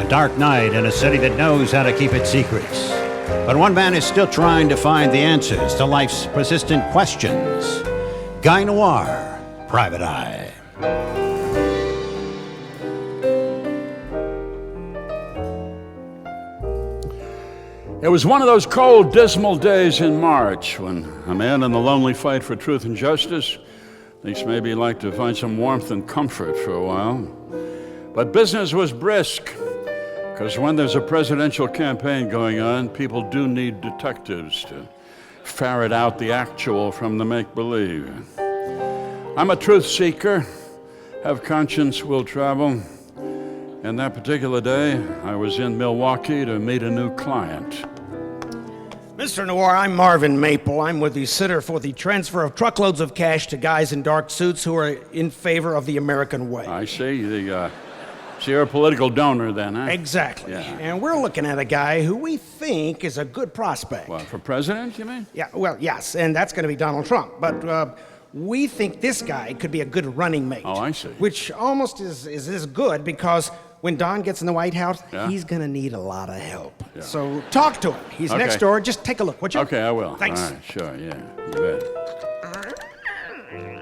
A dark night in a city that knows how to keep its secrets. But one man is still trying to find the answers to life's persistent questions. Guy Noir, Private Eye. It was one of those cold, dismal days in March when a man in the lonely fight for truth and justice thinks maybe he'd like to find some warmth and comfort for a while. But business was brisk, because when there's a presidential campaign going on, people do need detectives to ferret out the actual from the make-believe. I'm a truth seeker, have conscience, will travel. And that particular day, I was in Milwaukee to meet a new client. Mr. Noir, I'm Marvin Maple. I'm with the Center for the Transfer of Truckloads of Cash to Guys in Dark Suits who are in favor of the American way. I see. So you're a political donor then, huh? Exactly. Yeah. And we're looking at a guy who we think is a good prospect. What, for president, you mean? Yeah, well, yes, and that's going to be Donald Trump. But we think this guy could be a good running mate. Oh, I see. Which almost is as good because when Don gets in the White House, Yeah. he's going to need a lot of help. Yeah. So talk to him. He's Okay. next door. Just take a look, would you? Okay, I will. Thanks. All right, sure, yeah, you bet.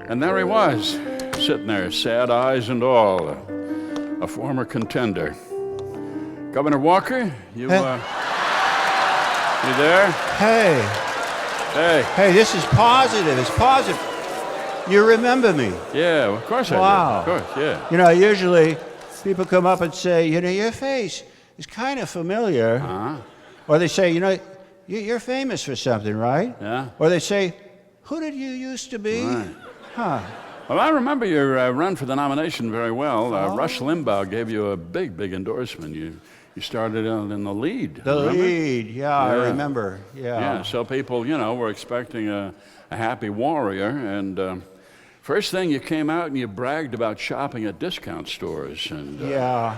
And there he was, sitting there, sad eyes and all, a former contender. Governor Walker, you there? Hey, Hey. this is positive. It's positive. You remember me. Yeah, of course I Wow. do. Of course, yeah. You know, usually people come up and say, you know, your face is kind of familiar. Uh-huh. Or they say, you know, you're famous for something, right? Yeah. Or they say, who did you used to be? Right. Huh. Well, I remember your run for the nomination very well. Rush Limbaugh gave you a big, big endorsement. You started out in the lead. The remember? lead, yeah, I Yeah. remember. Yeah, so people, were expecting a happy warrior. And first thing, you came out and you bragged about shopping at discount stores. And Yeah.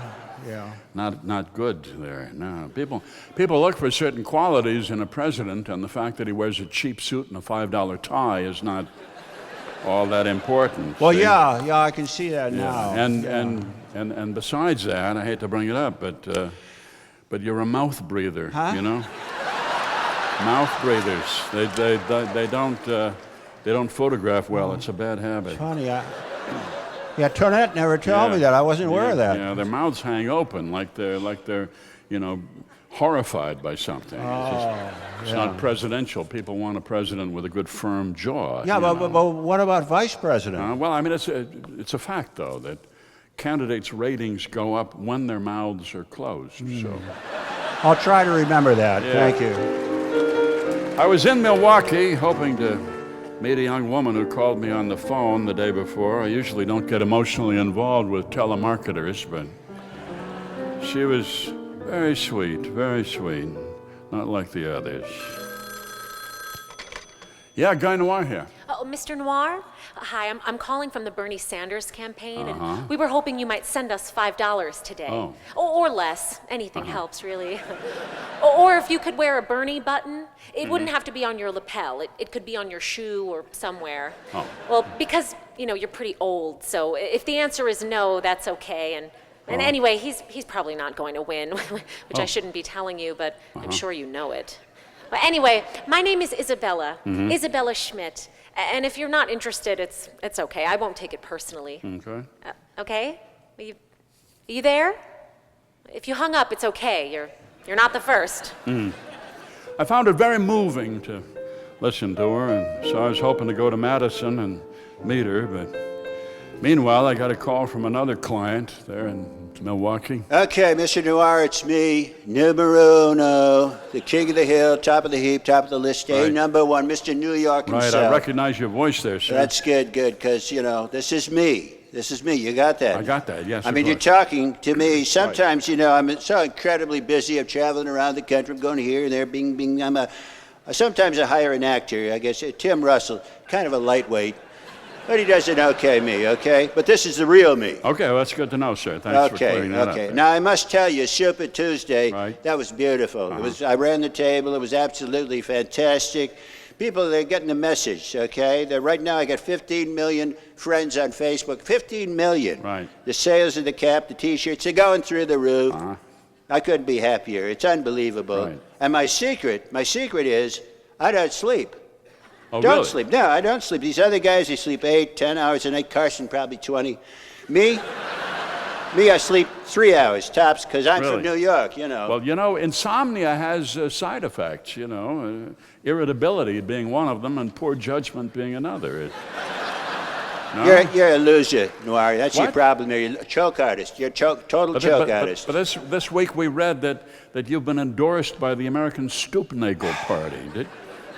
not good there. No, people look for certain qualities in a president, and the fact that he wears a cheap suit and a $5 tie is not all that important. Well, see? yeah, I can see that now. And besides that, I hate to bring it up, but you're a mouth breather, Huh? Mouth breathers. They don't photograph well. It's a bad habit. Funny, Toinette never told me that. I wasn't aware of that. Yeah, their mouths hang open like they're horrified by something. It's not presidential. People want a president with a good firm jaw. Yeah, but what about vice president? Well, I mean, it's a fact though that candidates' ratings go up when their mouths are closed. So I'll try to remember that. Yeah. Thank you. I was in Milwaukee hoping to meet a young woman who called me on the phone the day before. I usually don't get emotionally involved with telemarketers, but she was very sweet, not like the others. Yeah, Guy Noir here. Oh, Mr. Noir? Hi, I'm calling from the Bernie Sanders campaign, Uh-huh. and we were hoping you might send us $5 today. Oh. Or less. Anything helps, really. Or if you could wear a Bernie button, it wouldn't have to be on your lapel. It could be on your shoe or somewhere. Oh. Well, because, you're pretty old, so if the answer is no, that's okay. And anyway, he's probably not going to win, which I shouldn't be telling you, but I'm sure you know it. But anyway, my name is Isabella, Isabella Schmidt. And if you're not interested, it's okay. I won't take it personally. Okay. Okay? Are you there? If you hung up, it's okay. You're not the first. I found it very moving to listen to her, and so I was hoping to go to Madison and meet her, but meanwhile, I got a call from another client there in Milwaukee. Okay, Mr. Noir, it's me, numero uno, the king of the hill, top of the heap, top of the list, Right. number one, Mr. New York Right, himself. I recognize your voice there, sir. That's good, because, this is me. This is me. You got that? I got that, yes. I of mean, you're course. talking to me. Sometimes, I'm so incredibly busy. I'm traveling around the country. I'm going here and there, bing, bing. Sometimes I hire an actor, I guess, Tim Russell, kind of a lightweight. But he does an okay me, okay? But this is the real me. Okay, well, that's good to know, sir. Thanks for clearing that up. Okay. there. Now, I must tell you, Super Tuesday, Right. that was beautiful. I ran the table. It was absolutely fantastic. People, they're getting the message, okay? Right now, I got 15 million friends on Facebook. 15 million. Right. The sales of the cap, the T-shirts, they're going through the roof. I couldn't be happier. It's unbelievable. Right. And my secret is I don't sleep. Oh, Don't really? sleep. No, I don't sleep. These other guys, they sleep 8, 10 hours a night. Carson, probably 20. Me, I sleep 3 hours tops because I'm from Really? New York, you know. Well, insomnia has side effects, irritability being one of them and poor judgment being another. No? You're a loser, Noir. That's your What? problem. You're a choke artist. You're a total choke artist. But this week we read that you've been endorsed by the American Stoopnagel Party.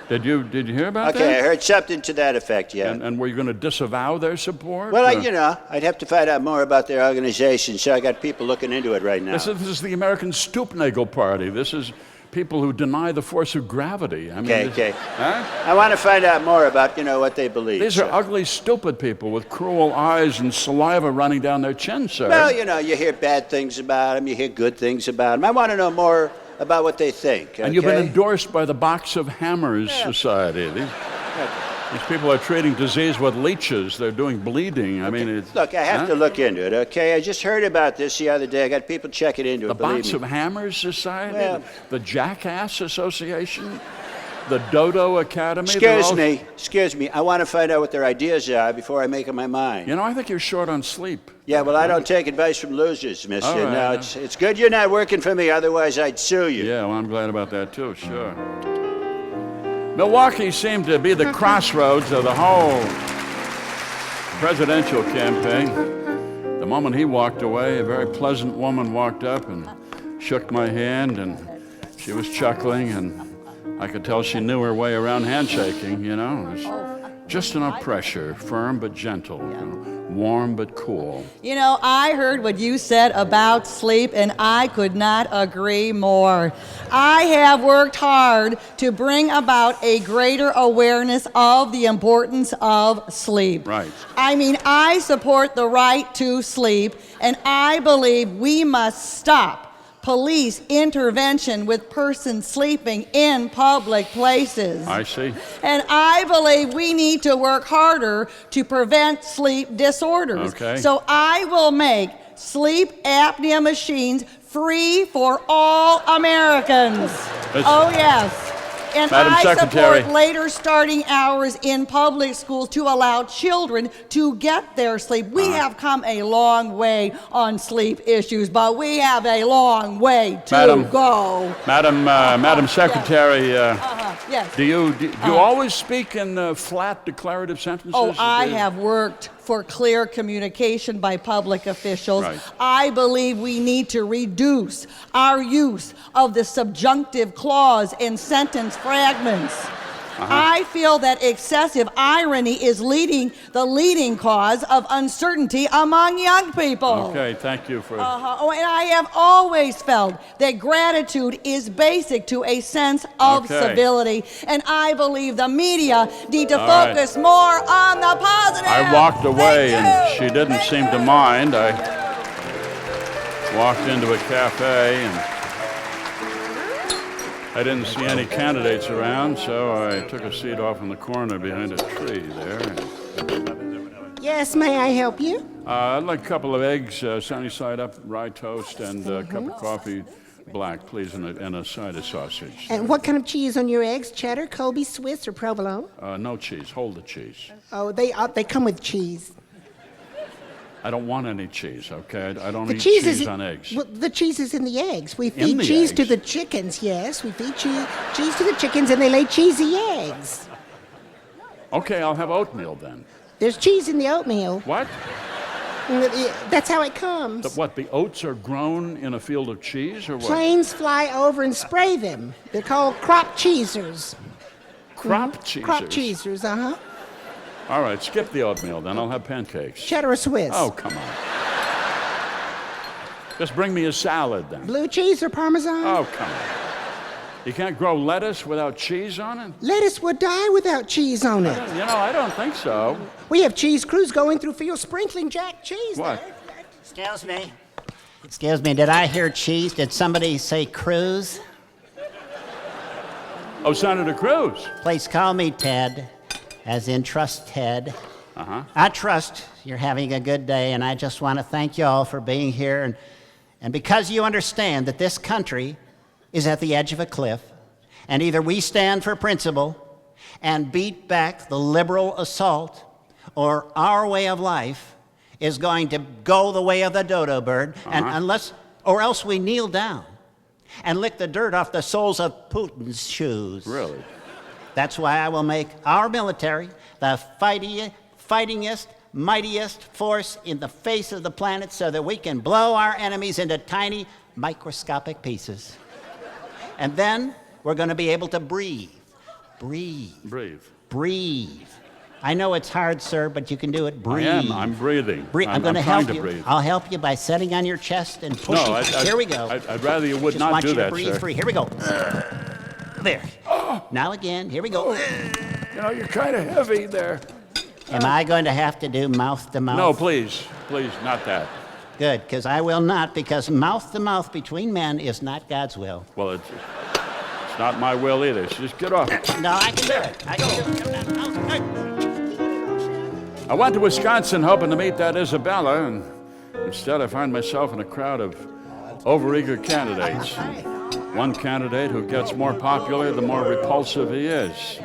Did you hear about that? Okay, I heard something to that effect, yeah. And were you going to disavow their support? Well, or- I'd have to find out more about their organization, so I got people looking into it right now. This is the American Stoopnagel Party. This is people who deny the force of gravity. I mean, Okay. Huh? I want to find out more about, what they believe. These are ugly, stupid people with cruel eyes and saliva running down their chin, sir. Well, you hear bad things about them, you hear good things about them. I want to know more about what they think, okay? And you've been endorsed by the Box of Hammers Society. These people are treating disease with leeches. They're doing bleeding. I mean, it's... Look, I have to look into it, okay? I just heard about this the other day. I got people checking into The it, believe Box me. of Hammers Society? Well- The Jackass Association? The Dodo Academy? They're all- Excuse me. I want to find out what their ideas are before I make up my mind. I think you're short on sleep. Yeah, well, I don't take advice from losers, mister. All right. No, it's good you're not working for me, otherwise I'd sue you. Yeah, well, I'm glad about that, too, sure. Milwaukee seemed to be the crossroads of the whole presidential campaign. The moment he walked away, a very pleasant woman walked up and shook my hand, and she was chuckling, and I could tell she knew her way around handshaking, It was just enough pressure, firm but gentle, warm but cool. I heard what you said about sleep, and I could not agree more. I have worked hard to bring about a greater awareness of the importance of sleep. Right. I support the right to sleep, and I believe we must stop police intervention with persons sleeping in public places. I see. And I believe we need to work harder to prevent sleep disorders. Okay. So I will make sleep apnea machines free for all Americans. Oh, yes. And Madam I Secretary. support later starting hours in public schools to allow children to get their sleep. We have come a long way on sleep issues, but we have a long way to go. Madam Secretary, Yes. do you always speak in flat declarative sentences? Oh, I have worked for clear communication by public officials. Right. I believe we need to reduce our use of the subjunctive clause in sentence fragments. I feel that excessive irony is the leading cause of uncertainty among young people. Okay, thank you for... Oh, and I have always felt that gratitude is basic to a sense of civility, and I believe the media need to focus more on the positive. I walked away Thank and you. she didn't Thank seem you. to mind. I walked into a cafe and I didn't see any candidates around, so I took a seat off in the corner behind a tree there. Yes, may I help you? I'd like a couple of eggs, sunny side up, rye toast, and a cup of coffee, black, please, and a side of sausage. And what kind of cheese on your eggs? Cheddar, Colby, Swiss, or provolone? No cheese. Hold the cheese. Oh, they come with cheese. I don't want any cheese, okay? I don't The eat cheese cheese is on eggs. Well, the cheese is in the eggs. We In feed the cheese to eggs? the chickens. Yes, we feed cheese to the chickens, and they lay cheesy eggs. Okay, I'll have oatmeal then. There's cheese in the oatmeal. What? That's how it comes. What, the oats are grown in a field of cheese, or what? Planes fly over and spray them. They're called crop cheesers. Crop cheesers? Crop cheesers, uh-huh. All right, skip the oatmeal then. I'll have pancakes. Cheddar or Swiss? Oh, come on. Just bring me a salad then. Blue cheese or Parmesan? Oh, come on. You can't grow lettuce without cheese on it? Lettuce would die without cheese on it. I don't think so. We have cheese crews going through fields sprinkling jack cheese. What? Excuse me. Excuse me, did I hear cheese? Did somebody say Cruz? Oh, Senator Cruz. Please call me Ted, as in trust Ted. I trust you're having a good day, and I just want to thank you all for being here And because you understand that this country is at the edge of a cliff, and either we stand for principle and beat back the liberal assault, or our way of life is going to go the way of the dodo bird, and or else we kneel down and lick the dirt off the soles of Putin's shoes. Really? That's why I will make our military the fightingest, mightiest force in the face of the planet so that we can blow our enemies into tiny, microscopic pieces. And then we're going to be able to breathe. Breathe. Breathe. Breathe. I know it's hard, sir, but you can do it. Breathe. I am. I'm breathing. I'm going to trying help you. Breathe. I'll help you by sitting on your chest and pushing. No, Here we go. I'd rather you would Just not want do you that, to breathe sir. free. Here we go. There. Now again. Here we go. You know, you're kind of heavy there. Am I going to have to do mouth to mouth? No, please. Please, not that. Good, because I will not, because mouth to mouth between men is not God's will. Well, it's not my will either, so just get off. No, I can do it. I can do it. I went to Wisconsin hoping to meet that Isabella, and instead I find myself in a crowd of overeager candidates. One candidate who gets more popular, the more repulsive he is.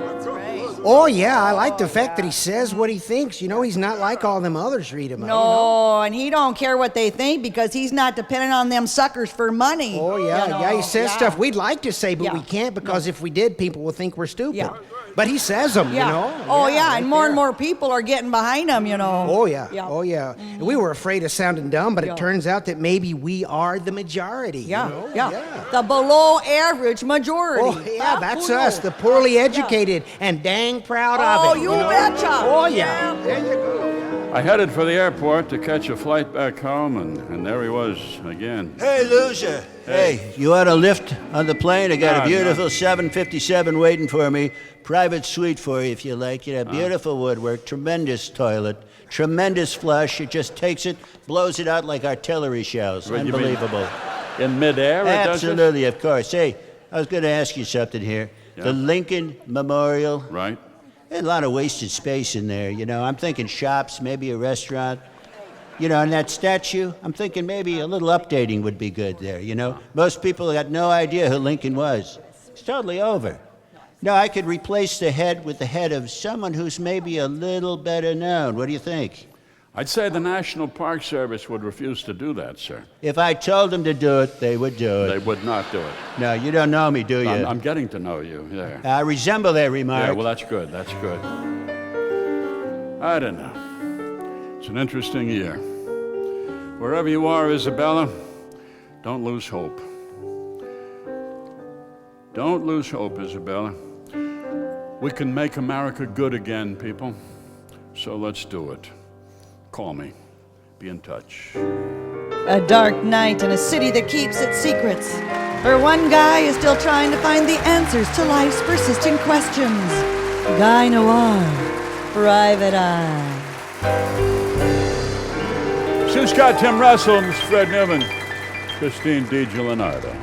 Oh, yeah, I like the fact that he says what he thinks. You know, he's not like all them others read him. No, and he don't care what they think because he's not dependent on them suckers for money. Oh, yeah, you know? yeah, he says Yeah. stuff we'd like to say, but Yeah. we can't because if we did, people would think we're stupid. Yeah. But he says them, Yeah. you know. Oh, yeah, right and more there. more people are getting behind him, you know. Oh, yeah. Yeah. Oh, yeah. And we were afraid of sounding dumb, but Yeah. it turns out that maybe we are the majority. Yeah, You know? yeah, The below average majority. Oh, yeah, that's Who us, knows? the poorly educated, and dang proud of Oh, it. you know? betcha. Oh, yeah. There you go. I headed for the airport to catch a flight back home, and there he was again. Hey, loser. Hey, you want a lift on the plane? I got No, a beautiful 757 waiting for me. Private suite for you if you like. You know, beautiful woodwork, tremendous toilet, tremendous flush. It just takes it, blows it out like artillery shells. What, you mean Unbelievable. In midair, it does this? Absolutely, of course. Hey, I was going to ask you something here. Yeah. The Lincoln Memorial. Right. A lot of wasted space in there, you know. I'm thinking shops, maybe a restaurant. You know, and that statue, I'm thinking maybe a little updating would be good there, you know. Most people got no idea who Lincoln was. It's totally over. No, I could replace the head with the head of someone who's maybe a little better known. What do you think? I'd say the National Park Service would refuse to do that, sir. If I told them to do it, they would do They it. would not do it. No, you don't know me, do you? I'm getting to know you there. I resemble that remark. Yeah, well, that's good. That's good. I don't know. It's an interesting year. Wherever you are, Isabella, don't lose hope. Don't lose hope, Isabella. We can make America good again, people. So let's do it. Call me. Be in touch. A dark night in a city that keeps its secrets, where one guy is still trying to find the answers to life's persistent questions. Guy Noir, Private Eye. Sue Scott, Tim Russell, Mr. Fred Newman, Christine DiGiallonardo.